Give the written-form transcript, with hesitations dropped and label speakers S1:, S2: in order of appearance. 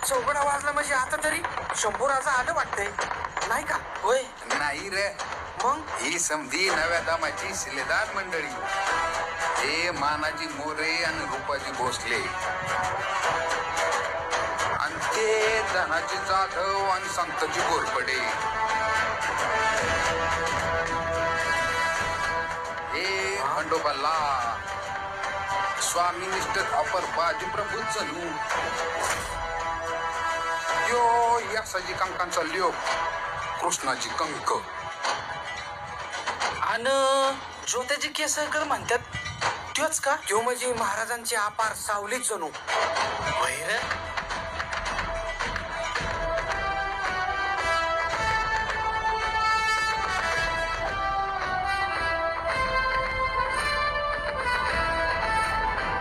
S1: चौघडा वाजला म्हणजे आता तरी शंभूराचं आलं वाटतंय नाही का? होय.
S2: नाही रे,
S1: मग
S2: ही समधी नव्या दामाची शिलेदार मंडळी. हे मानाजी मोरे आणि रूपाजी भोसले आणि ते धनाजी जाधव आणि संतजी गोरपडे. हे खंडोबाला स्वामी मिस्टर अपर बाजीप्रभू चलू यो यासाजी कंकांचा लिओ कृष्णाजी कंक
S1: आणि ज्योत्याजी केसरकर म्हणतात त्योच का? त्यो म्हणजे महाराजांची अपार सावलीच जणू. वैर